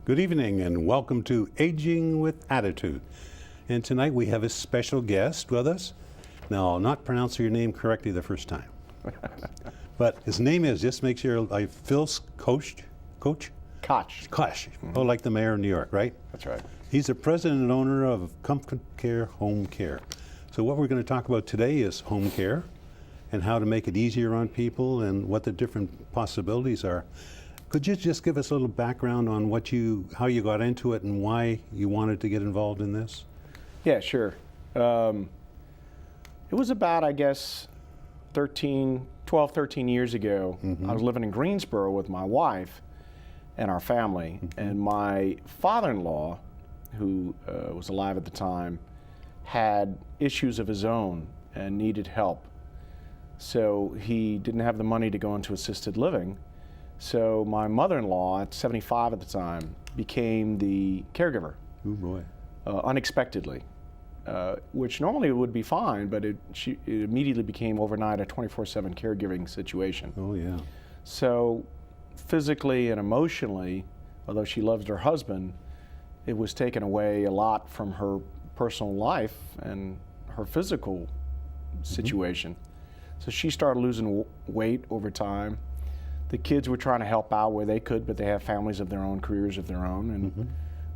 Good evening and welcome to Aging with Attitude. And tonight we have a special guest with us. Now, I'll not pronounce your name correctly the first time. But his name is, just make sure, Phil Koch? Koch. Koch. Oh, like the mayor of New York, right? That's right. He's the president and owner of ComfortCare Home Care. So what we're going to talk about today is home care and how to make it easier on people and what the different possibilities are. Could you just give us a little background on how you got into it and why you wanted to get involved in this? Yeah, sure. It was about, I guess, 12, 13 years ago. I was living in Greensboro with my wife and our family, and my father-in-law, who was alive at the time, had issues of his own and needed help. So he didn't have the money to go into assisted living. So my mother-in-law, at 75 at the time, became the caregiver. Oh boy. Unexpectedly, which normally would be fine, but it immediately became overnight a 24/7 caregiving situation. Oh yeah. So physically and emotionally, although she loves her husband, it was taken away a lot from her personal life and her physical situation. So she started losing weight over time. The kids were trying to help out where they could, but they have families of their own, careers of their own,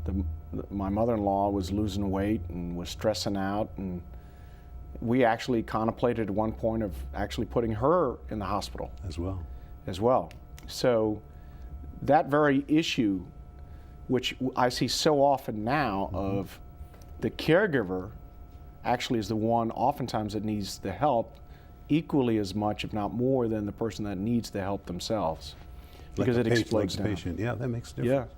and my mother-in-law was losing weight and was stressing out, and we actually contemplated at one point of actually putting her in the hospital as well. So that very issue, which I see so often now, of the caregiver actually is the one oftentimes that needs the help equally as much, if not more, than the person that needs the help themselves, because it explodes down. Patient. Yeah, that makes a difference. Yeah.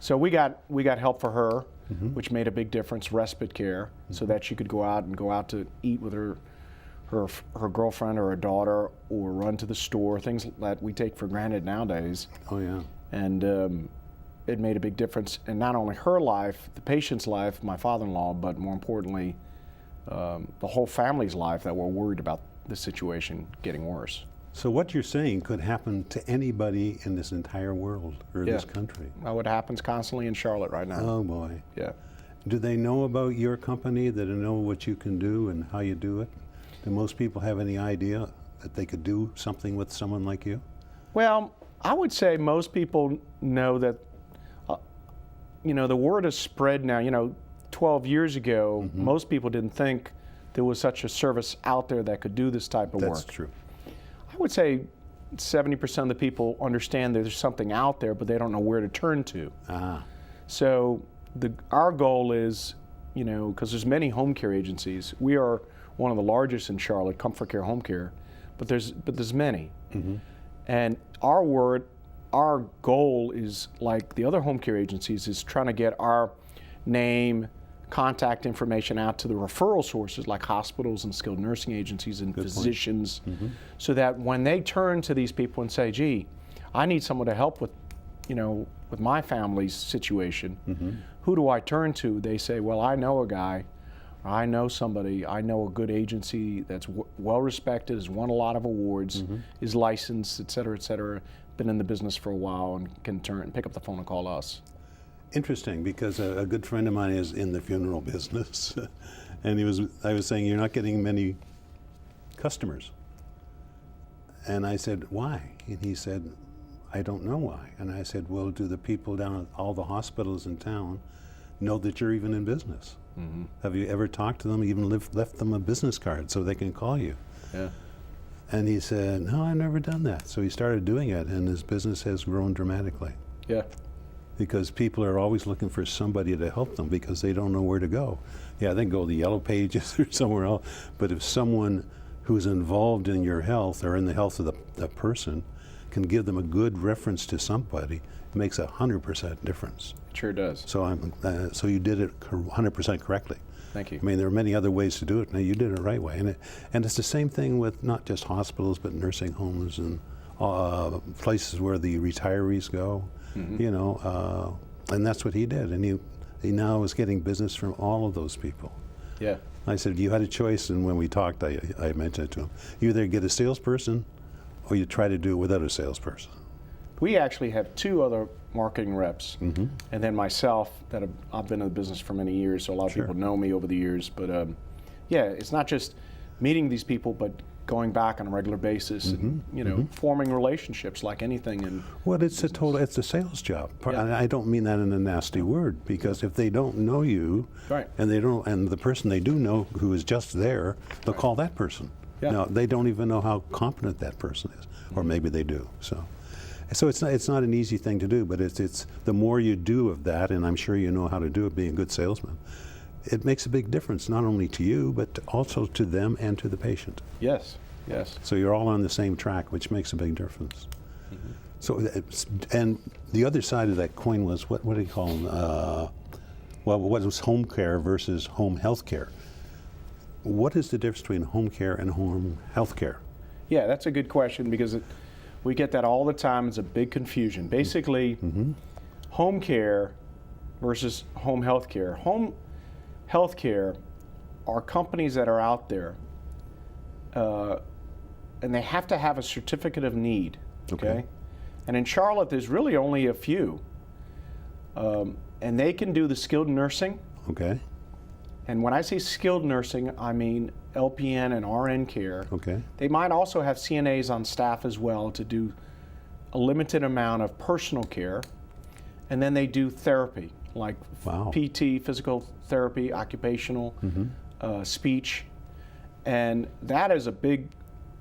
So we got help for her, which made a big difference. Respite care, so that she could go out to eat with her girlfriend or her daughter, or run to the store. Things that we take for granted nowadays. Oh yeah. And it made a big difference in not only her life, the patient's life, my father-in-law, but more importantly, the whole family's life, that were worried about the situation getting worse. So what you're saying could happen to anybody in this entire world or this country. Well, it happens constantly in Charlotte right now. Oh boy. Yeah. Do they know about your company? Do they know what you can do and how you do it? Do most people have any idea that they could do something with someone like you? Well, I would say most people know that, the word is spread now. 12 years ago, most people didn't think there was such a service out there that could do this type of work. That's true. I would say 70% of the people understand there's something out there, but they don't know where to turn to. So our goal is, because there's many home care agencies. We are one of the largest in Charlotte, ComfortCare Home Care, but there's many. And our goal is, like the other home care agencies, is trying to get our name, contact information out to the referral sources like hospitals and skilled nursing agencies and physicians, so that when they turn to these people and say, gee, I need someone to help with my family's situation, who do I turn to? They say, well, I know a guy, or I know somebody, I know a good agency that's well respected, has won a lot of awards, is licensed, et cetera, been in the business for a while, and can pick up the phone and call us. Interesting, because a good friend of mine is in the funeral business, and I was saying, you're not getting many customers. And I said, why? And he said, I don't know why. And I said, well, do the people down at all the hospitals in town know that you're even in business? Have you ever talked to them, even left them a business card so they can call you? Yeah. And he said, no, I've never done that. So he started doing it, and his business has grown dramatically. Yeah. Because people are always looking for somebody to help them because they don't know where to go. Yeah, they can go to the Yellow Pages or somewhere else, but if someone who's involved in your health or in the health of the person can give them a good reference to somebody, it makes 100% difference. It sure does. So so you did it 100% correctly. Thank you. I mean, there are many other ways to do it. Now, you did it the right way. And it's the same thing with not just hospitals, but nursing homes and places where the retirees go. And that's what he did, and he now is getting business from all of those people. Yeah. I said, you had a choice, and when we talked, I mentioned it to him. You either get a salesperson, or you try to do it without a salesperson. We actually have 2 other marketing reps, and then myself that I've been in the business for many years, so a lot of people know me over the years. But yeah, it's not just meeting these people, but going back on a regular basis and forming relationships like anything. And well, it's a sales job. And I don't mean that in a nasty word, because if they don't know you, and the person they do know who is just there, they'll call that person. Now they don't even know how competent that person is, or maybe they do. So it's not an easy thing to do, but it's the more you do of that, and I'm sure you know how to do it, being a good salesman, it makes a big difference, not only to you, but also to them and to the patient. Yes, yes. So you're all on the same track, which makes a big difference. So, and the other side of that coin was, what do you call them? Well, what was home care versus home health care? What is the difference between home care and home health care? Yeah, that's a good question, because we get that all the time. It's a big confusion. Basically, home care versus home health care. Home health care are companies that are out there, and they have to have a certificate of need. Okay? And in Charlotte, there's really only a few. And they can do the skilled nursing. Okay. And when I say skilled nursing, I mean LPN and RN care. Okay. They might also have CNAs on staff as well to do a limited amount of personal care. And then they do therapy, like PT, physical therapy, occupational, speech. And that is a big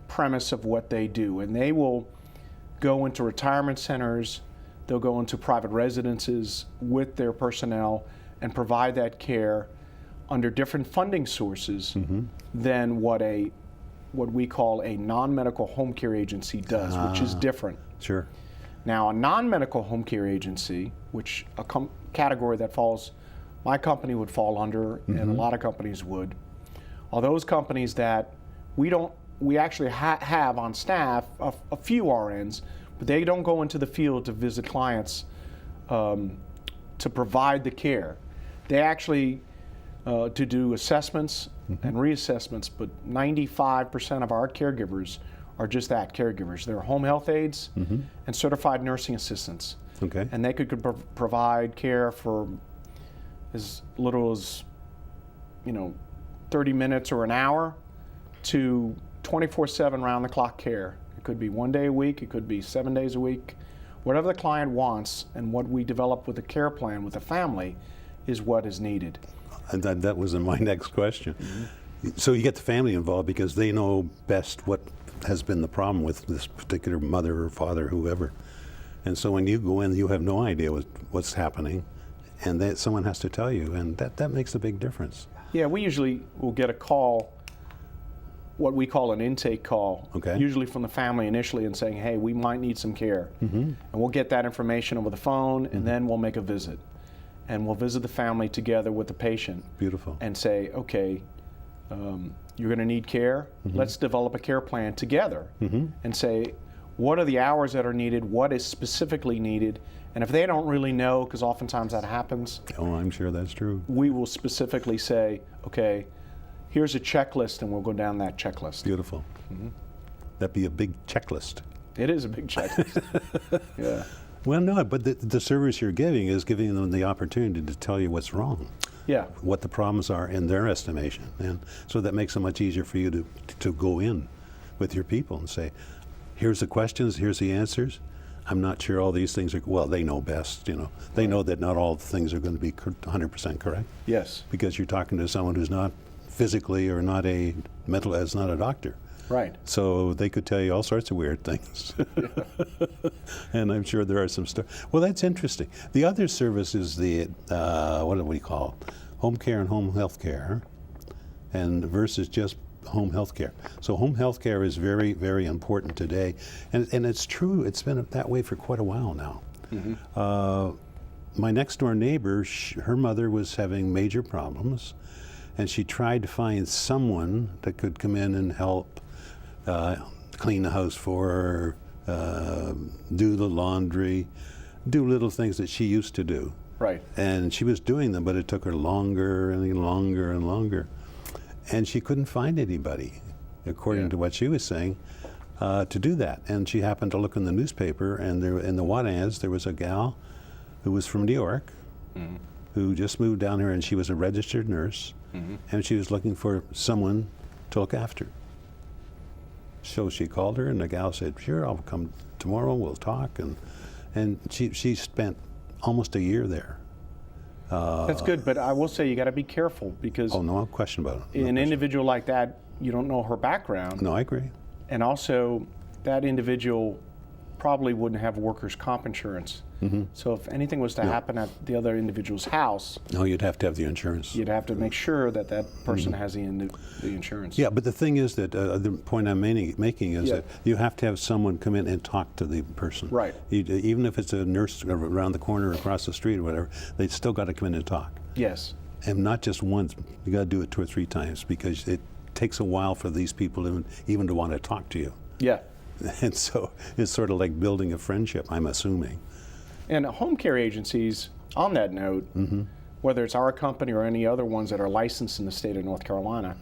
premise of what they do. And they will go into retirement centers, they'll go into private residences with their personnel and provide that care under different funding sources than what we call a non-medical home care agency does, which is different. Sure. Now, a non-medical home care agency, which a category that my company would fall under, and a lot of companies would, are those companies that we actually have on staff a few RNs, but they don't go into the field to visit clients to provide the care. They actually to do assessments and reassessments, but 95% of our caregivers are just that, caregivers. They're home health aides and certified nursing assistants. Okay. And they could provide care for as little as 30 minutes or an hour to 24/7 round-the-clock care. It could be 1 day a week, it could be 7 days a week. Whatever the client wants, and what we develop with the care plan with the family is what is needed. And that was my next question. So you get the family involved because they know best what has been the problem with this particular mother or father, whoever. And so when you go in, you have no idea what's happening, and someone has to tell you, and that makes a big difference. Yeah, we usually will get a call, what we call an intake call, usually from the family initially, and saying, hey, we might need some care. And we'll get that information over the phone, and then we'll make a visit. And we'll visit the family together with the patient. Beautiful. And say, okay, you're going to need care. Let's develop a care plan together and say, what are the hours that are needed? What is specifically needed? And if they don't really know, because oftentimes that happens. Oh, I'm sure that's true. We will specifically say, okay, here's a checklist, and we'll go down that checklist. Beautiful. That'd be a big checklist. It is a big checklist. Yeah. Well, no, but the service you're giving is giving them the opportunity to tell you what's wrong. Yeah. What the problems are in their estimation. And so that makes it much easier for you to go in with your people and say, here's the questions, here's the answers. I'm not sure all these things are, well, they know best, They know that not all things are going to be 100% correct. Yes. Because you're talking to someone who's not physically or not a doctor. Right. So they could tell you all sorts of weird things. And I'm sure there are some stuff. Well, that's interesting. The other service is the, what do we call, home care and home health care, and versus just home health care. So home health care is very, very important today. And it's true, it's been that way for quite a while now. My next door neighbor, her mother was having major problems, and she tried to find someone that could come in and help clean the house for her, do the laundry, do little things that she used to do. Right. And she was doing them, but it took her longer and longer and longer. And she couldn't find anybody, according to what she was saying. to do that. And she happened to look in the newspaper, and there in the want ads there was a gal who was from New York, who just moved down here, and she was a registered nurse, and she was looking for someone to look after. So she called her, and the gal said, "Sure, I'll come tomorrow. We'll talk." And she spent almost a year there. That's good, but I will say you got to be careful because Oh, no question about it. an individual like that, you don't know her background, No, I agree. and also that individual probably wouldn't have workers' comp insurance. So if anything was to happen at the other individual's house, No, you'd have to have the insurance. you'd have to make sure that that person has the insurance. Yeah, but the thing is that the point I'm making is that you have to have someone come in and talk to the person. Right. Even if it's a nurse around the corner or across the street or whatever, they still got to come in and talk. Yes. And not just once. You got to do it 2 or 3 times because it takes a while for these people even to want to talk to you. Yeah. And so it's sort of like building a friendship, I'm assuming. And home care agencies, on that note, whether it's our company or any other ones that are licensed in the state of North Carolina,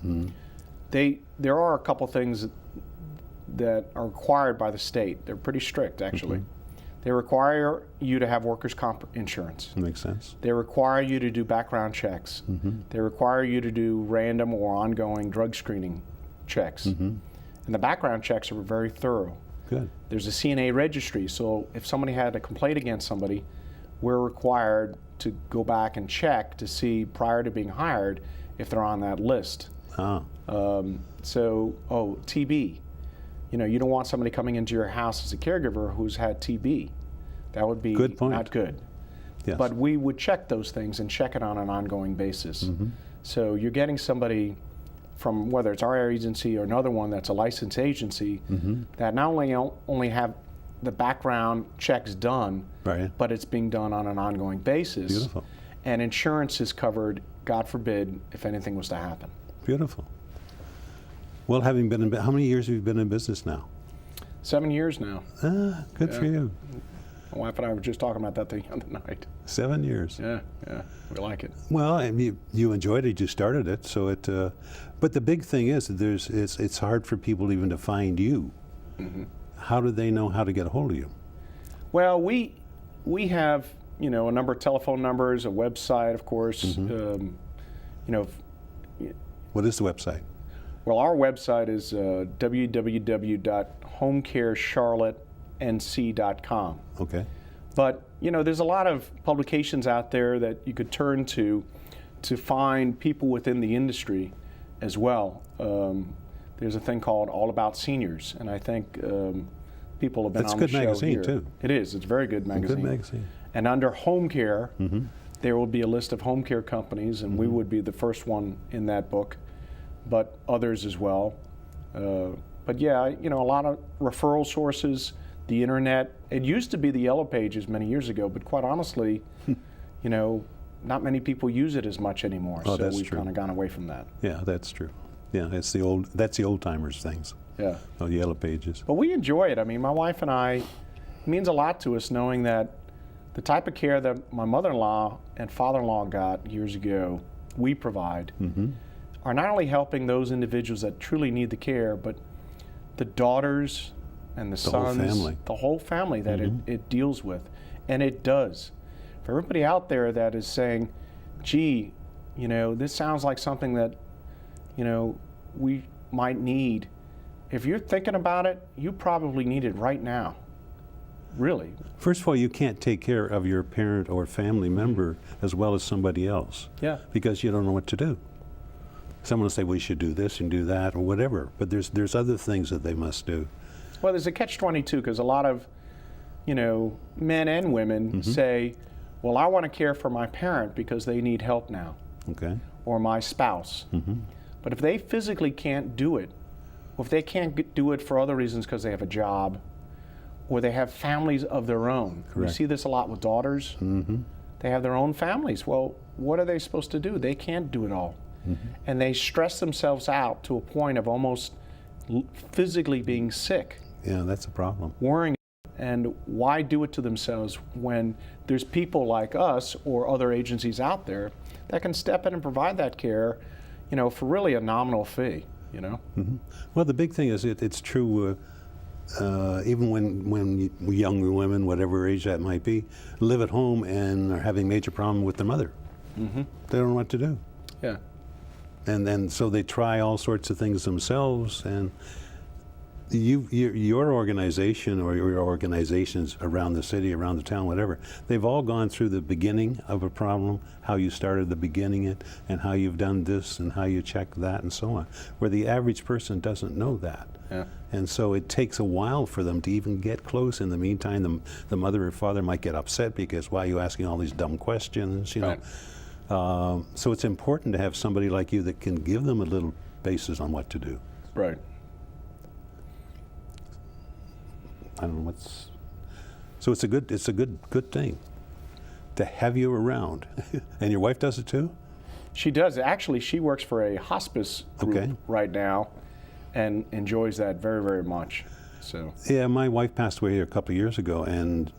there are a couple things that are required by the state. They're pretty strict, actually. They require you to have workers' comp insurance. Makes sense. They require you to do background checks. They require you to do random or ongoing drug screening checks. And the background checks are very thorough. Good. There's a CNA registry, so if somebody had a complaint against somebody, we're required to go back and check to see prior to being hired if they're on that list. Ah. TB. You don't want somebody coming into your house as a caregiver who's had TB. That would be Good point. not good. Yes. But we would check those things and check it on an ongoing basis. So you're getting somebody from whether it's our agency or another one that's a licensed agency that not only have the background checks done, Right. but it's being done on an ongoing basis. Beautiful. And insurance is covered, God forbid, if anything was to happen. Beautiful. Well, having been how many years have you been in business now? 7 years now. Ah, good for you. My wife and I were just talking about that the other night. 7 years. Yeah, we like it. Well, I mean, you enjoyed it. You started it, so it. But the big thing is that it's hard for people even to find you. How do they know how to get a hold of you? Well, we have a number of telephone numbers, a website, of course. What is the website? Well, our website is www.homecharlottenc.com. Okay. But there's a lot of publications out there that you could turn to find people within the industry as well. There's a thing called All About Seniors, and I think people have been That's on a the good show magazine here. too. It is. It's a very good magazine. Good magazine. And under home care, there will be a list of home care companies, and we would be the first one in that book, but others as well. But yeah, a lot of referral sources, the internet. It used to be the Yellow Pages many years ago, but quite honestly, not many people use it as much anymore. Oh, so that's we've true. kind of gone away from that. Yeah, that's true. Yeah, that's the old timers things. Yeah. Oh, the Yellow Pages. But we enjoy it. I mean, my wife and I, it means a lot to us knowing that the type of care that my mother-in-law and father-in-law got years ago, we provide, are not only helping those individuals that truly need the care, but the daughters and the whole sons, family. the whole family that it deals with. And it does. For everybody out there that is saying, gee, this sounds like something that, we might need. If you're thinking about it, you probably need it right now. Really. First of all, you can't take care of your parent or family member as well as somebody else. Yeah. Because you don't know what to do. Someone will say, we should do this and do that or whatever, but there's other things that they must do. Well, there's a catch-22 because a lot of, men and women say, well, I want to care for my parent because they need help now. Okay. Or my spouse. But if they physically can't do it, or if they can't do it for other reasons because they have a job, or they have families of their own. Correct. We see this a lot with daughters. They have their own families. Well, what are they supposed to do? They can't do it all. And they stress themselves out to a point of almost physically being sick. Yeah, that's a problem. Worrying. And why do it to themselves when there's people like us or other agencies out there that can step in and provide that care, for really a nominal fee, Well, the big thing is it's true even when young women, whatever age that might be, live at home and are having major problem with their mother. Mm-hmm. They don't know what to do. Yeah. And then so they try all sorts of things themselves. And your organization or your organizations around the city, around the town, whatever, they've all gone through the beginning of a problem, how you started the beginning it, and how you've done this and how you check that and so on, where the average person doesn't know that. Yeah. And so it takes a while for them to even get close. In the meantime, the mother or father might get upset because why are you asking all these dumb questions, you know? Right. So it's important to have somebody like you that can give them a little basis on what to do. Right. I don't know what's. So it's a good thing to have you around, and your wife does it too. She does. Actually, she works for a hospice group right now, and enjoys that very, very much. So. Yeah, my wife passed away here a couple of years ago, and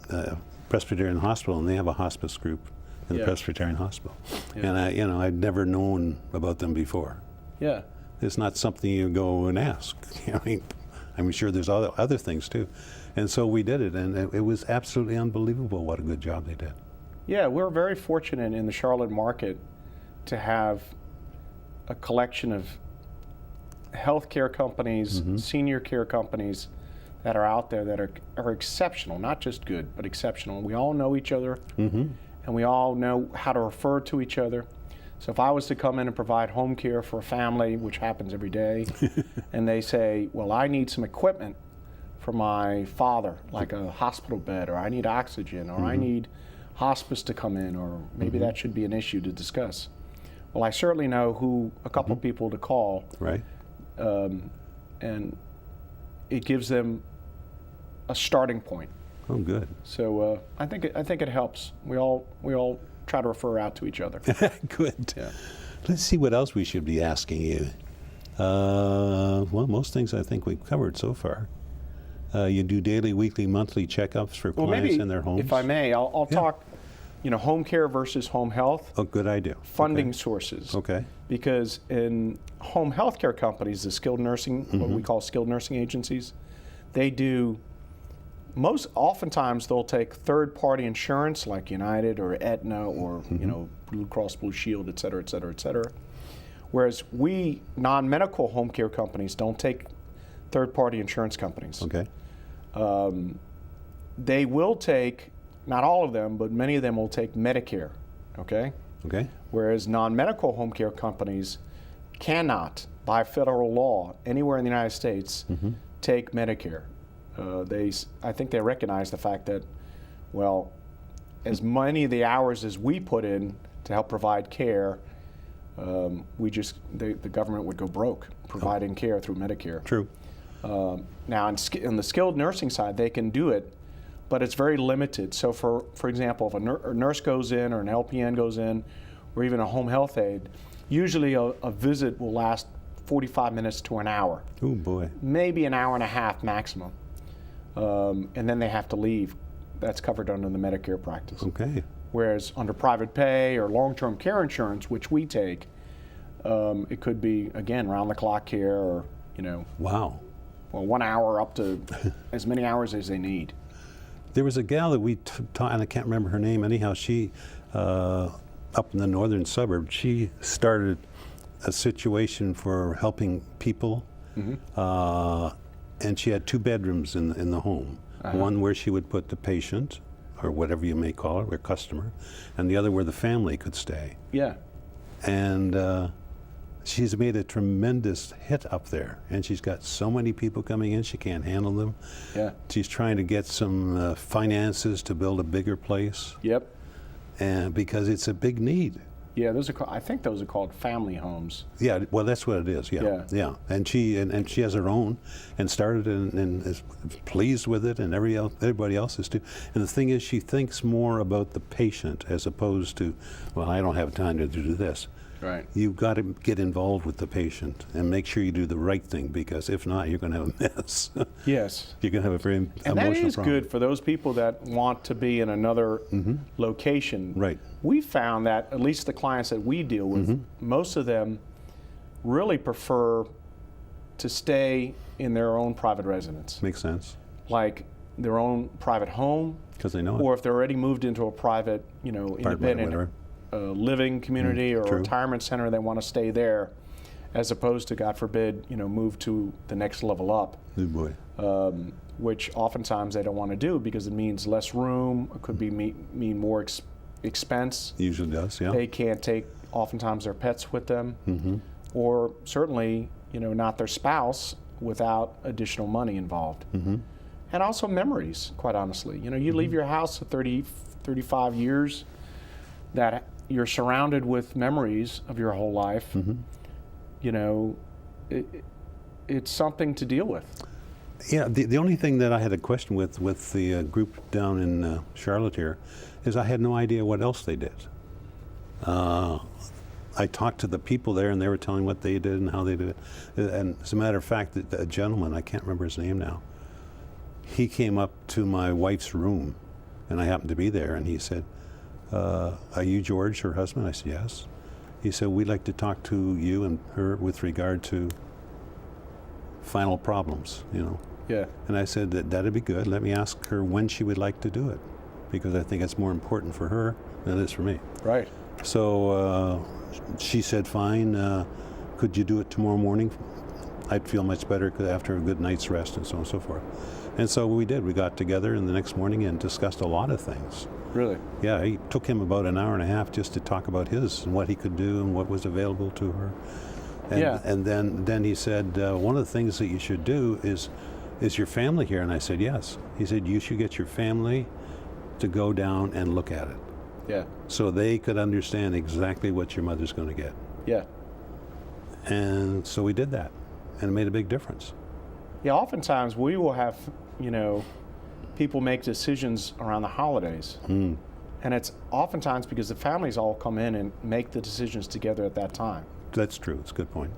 Presbyterian Hospital, and they have a hospice group in the Presbyterian Hospital, and I'd never known about them before. Yeah. It's not something you go and ask. I mean, I'm sure there's other things too. And so we did it, and it was absolutely unbelievable what a good job they did. Yeah, we're very fortunate in the Charlotte market to have a collection of healthcare companies, senior care companies that are out there that are exceptional, not just good, but exceptional. We all know each other, and we all know how to refer to each other. So if I was to come in and provide home care for a family, which happens every day, and they say, well, I need some equipment for my father, like a hospital bed, or I need oxygen, or I need hospice to come in, or maybe that should be an issue to discuss. Well, I certainly know a couple people to call. Right. And it gives them a starting point. Oh, good. So I think it helps. We all try to refer out to each other. Good. Yeah. Let's see what else we should be asking you. Well, most things I think we've covered so far. You do daily, weekly, monthly checkups for clients in their homes? If I may, I'll talk, home care versus home health. Oh, good idea. Funding sources. Okay. Because in home health care companies, the skilled nursing, what we call skilled nursing agencies, they do, oftentimes they'll take third-party insurance like United or Aetna or, Blue Cross Blue Shield, et cetera, et cetera, et cetera. Whereas we, non-medical home care companies, don't take third-party insurance companies. Okay. They will take, not all of them, but many of them will take Medicare, okay? Okay. Whereas non-medical home care companies cannot, by federal law, anywhere in the United States, take Medicare. I think they recognize the fact that, well, as many of the hours as we put in to help provide care, the government would go broke providing care through Medicare. True. Now, on the skilled nursing side, they can do it, but it's very limited. So, for example, if a nurse goes in or an LPN goes in, or even a home health aide, usually a visit will last 45 minutes to an hour. Oh, boy. Maybe an hour and a half maximum. And then they have to leave. That's covered under the Medicare practice. Okay. Whereas under private pay or long-term care insurance, which we take, it could be, again, round-the-clock care or, Wow. well, 1 hour up to as many hours as they need. There was a gal that we taught, and I can't remember her name. Anyhow, she, up in the northern suburbs, she started a situation for helping people, and she had 2 bedrooms in the home. One where she would put the patient, or whatever you may call it, or customer, and the other where the family could stay. Yeah. And she's made a tremendous hit up there, and she's got so many people coming in, she can't handle them. Yeah. She's trying to get some finances to build a bigger place. Yep. And because it's a big need. Yeah, I think those are called family homes. Yeah, well, that's what it is. Yeah. And she has her own, and started and is pleased with it, and everybody else is too. And the thing is, she thinks more about the patient as opposed to, well, I don't have time to do this. Right. You've got to get involved with the patient and make sure you do the right thing, because if not, you're going to have a mess. Yes. You're going to have a very emotional And that is problem. good for those people that want to be in another location. Right. We found that, at least the clients that we deal with, most of them really prefer to stay in their own private residence. Makes sense. like their own private home, because they know or it. if they're already moved into a private, independent living community or True. retirement center, they want to stay there, as opposed to, God forbid, move to the next level up. Oh boy. Which oftentimes they don't want to do because it means less room. It could be mean more expense. Usually does, yeah. They can't take oftentimes their pets with them, Mm-hmm. or certainly not their spouse without additional money involved. Mm-hmm. And also memories, quite honestly. You leave your house for 30, 35 years, that you're surrounded with memories of your whole life. Mm-hmm. It's something to deal with. Yeah, the only thing that I had a question with the group down in Charlotte here is I had no idea what else they did. I talked to the people there, and they were telling what they did and how they did it. And as a matter of fact, a gentleman, I can't remember his name now, he came up to my wife's room, and I happened to be there, and he said, are you George, her husband? I said, yes. He said, we'd like to talk to you and her with regard to final problems, Yeah. And I said, that'd be good. Let me ask her when she would like to do it, because I think it's more important for her than it is for me. Right. So she said, fine. Could you do it tomorrow morning? I'd feel much better after a good night's rest and so on and so forth. And so we did. We got together in the next morning and discussed a lot of things. Really? Yeah, it took him about an hour and a half just to talk about his and what he could do and what was available to her. And, Yeah. And then he said, one of the things that you should do is your family here? And I said, yes. He said, you should get your family to go down and look at it, Yeah. so they could understand exactly what your mother's going to get. Yeah. And so we did that, and it made a big difference. Yeah, oftentimes we will have, people make decisions around the holidays. Mm. And it's oftentimes because the families all come in and make the decisions together at that time. That's true. It's a good point.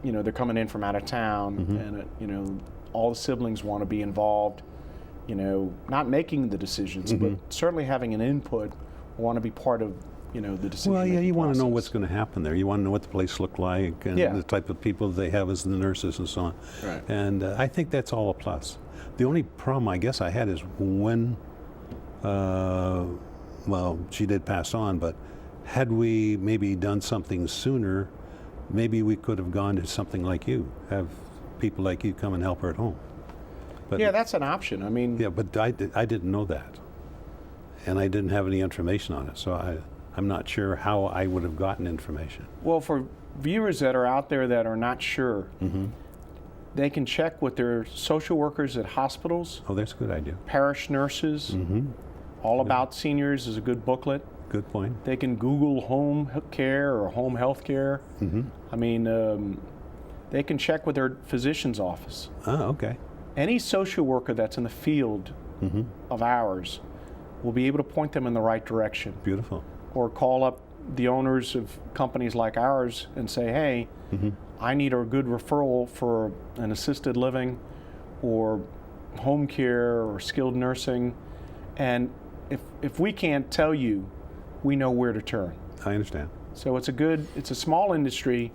They're coming in from out of town, and, all the siblings want to be involved, not making the decisions, but certainly having an input, want to be part of, the decision. Well, yeah, you want to know process. what's going to happen there. You want to know what the place looked like and Yeah. the type of people they have as the nurses and so on. Right. And I think that's all a plus. The only problem I guess I had is when, she did pass on, but had we maybe done something sooner, maybe we could have gone to something like you, have people like you come and help her at home. But, Yeah, that's an option. I mean, yeah, but I didn't know that. And I didn't have any information on it, so I'm not sure how I would have gotten information. well, for viewers that are out there that are not sure, they can check with their social workers at hospitals, Oh, that's a good idea. parish nurses. All About Seniors is a good booklet. Good point. They can Google home care or home health care. I mean, they can check with their physician's office. Ah, okay. Any social worker that's in the field of ours will be able to point them in the right direction. Beautiful. Or call up the owners of companies like ours and say, hey, I need a good referral for an assisted living or home care or skilled nursing. And if we can't tell you, we know where to turn. I understand. So it's a small industry,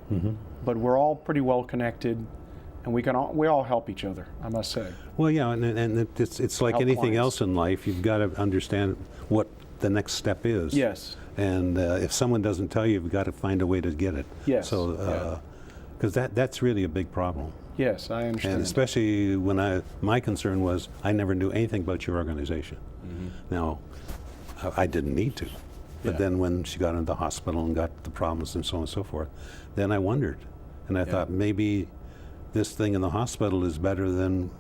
but we're all pretty well connected, and we all help each other, I must say. Well, yeah, and it's like Help anything clients. else in life. You've got to understand what the next step is. Yes. And if someone doesn't tell you, you've got to find a way to get it. Yes. So, because that's really a big problem. Yes, I understand. And especially when my concern was I never knew anything about your organization. Now, I didn't need to. But Yeah. then when she got into the hospital and got the problems and so on and so forth, then I wondered. And I thought maybe this thing in the hospital is better than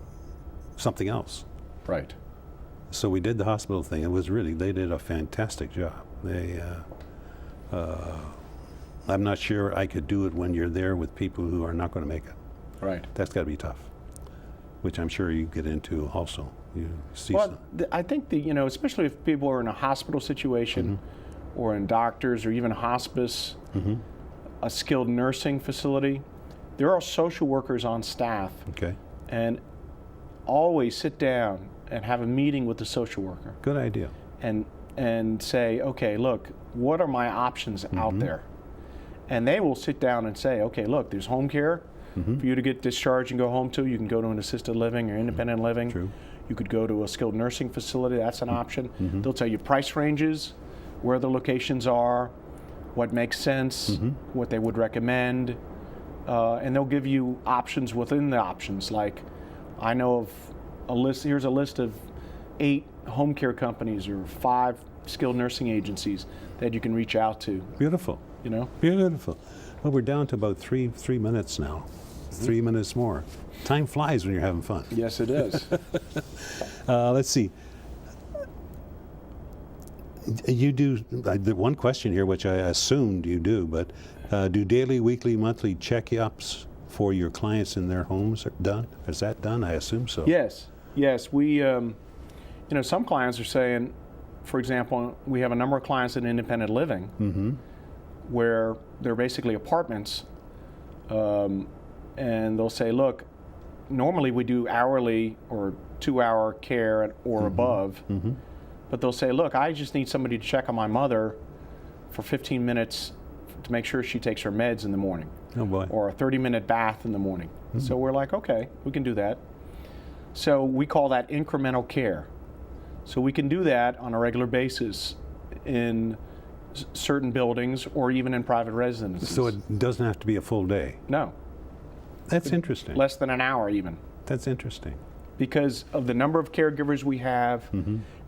something else. Right. So we did the hospital thing. They did a fantastic job. I'm not sure I could do it when you're there with people who are not going to make it. Right. That's got to be tough, which I'm sure you get into also. You see Well, I think especially if people are in a hospital situation or in doctors or even hospice, a skilled nursing facility, there are social workers on staff, Okay, and always sit down and have a meeting with the social worker good idea. and say, okay, look, what are my options out there? And they will sit down and say, okay, look, there's home care, For you to get discharged and go home to, you can go to an assisted living or independent living. True. You could go to a skilled nursing facility. That's an option. They'll tell you price ranges, where the locations are, what makes sense, what they would recommend, and they'll give you options within the options. Like, I know of a list. Here's a list of 8 home care companies or 5 skilled nursing agencies that you can reach out to. Beautiful. You know. Beautiful. Well, we're down to about three minutes now. 3 minutes more. Time flies when you're having fun. Yes, it is. Let's see. You do the one question here, which I assumed you do, but do daily, weekly, monthly check-ups for your clients in their homes are done? Is that done? I assume so. Yes. We, some clients are saying, for example, we have a number of clients in independent living where they're basically apartments, and they'll say, look, normally we do hourly or 2-hour care or above, but they'll say, look, I just need somebody to check on my mother for 15 minutes to make sure she takes her meds in the morning. Oh boy. Or a 30-minute bath in the morning. So we're like, okay, we can do that. So we call that incremental care. So we can do that on a regular basis in certain buildings or even in private residences. So it doesn't have to be a full day. No. That's interesting. Less than an hour even. That's interesting. Because of the number of caregivers we have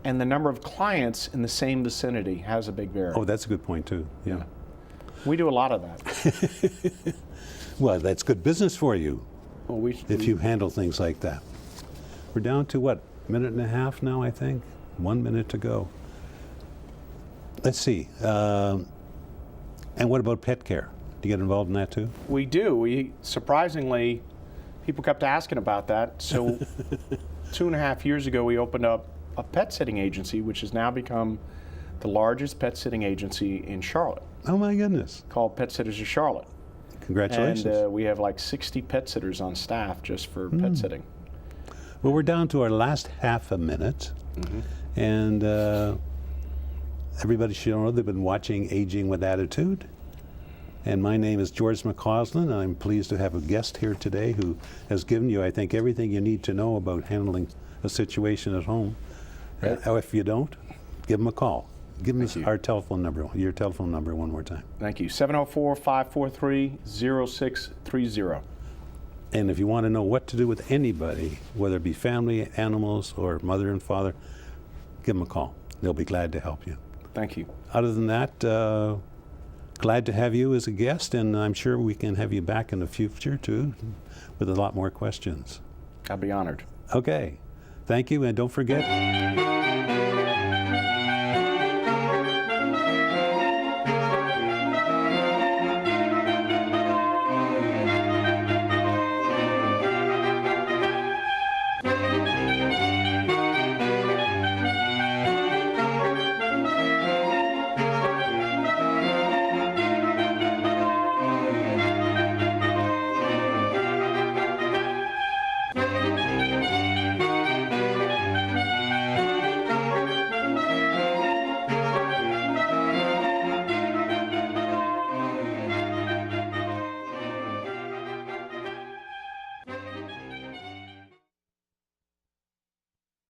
and the number of clients in the same vicinity has a big bearing. Oh, that's a good point too. Yeah. We do a lot of that. Well, that's good business for you Well, if you handle things like that. We're down to what, minute and a half now, I think? 1 minute to go. Let's see. And what about pet care? Do you get involved in that too? We do. We surprisingly, people kept asking about that. So 2.5 years ago, we opened up a pet sitting agency, which has now become the largest pet sitting agency in Charlotte. Oh my goodness. Called Pet Sitters of Charlotte. Congratulations. And we have like 60 pet sitters on staff just for pet sitting. Well, we're down to our last half a minute. And everybody should know they've been watching Aging with Attitude. And my name is George McCausland, and I'm pleased to have a guest here today who has given you, I think, everything you need to know about handling a situation at home. Right. If you don't, give them a call. Give us you. our telephone number, your telephone number one more time. Thank you. 704-543-0630. And if you want to know what to do with anybody, whether it be family, animals, or mother and father, give them a call. They'll be glad to help you. Thank you. Other than that, glad to have you as a guest, and I'm sure we can have you back in the future too with a lot more questions. I'd be honored. Okay. Thank you, and don't forget,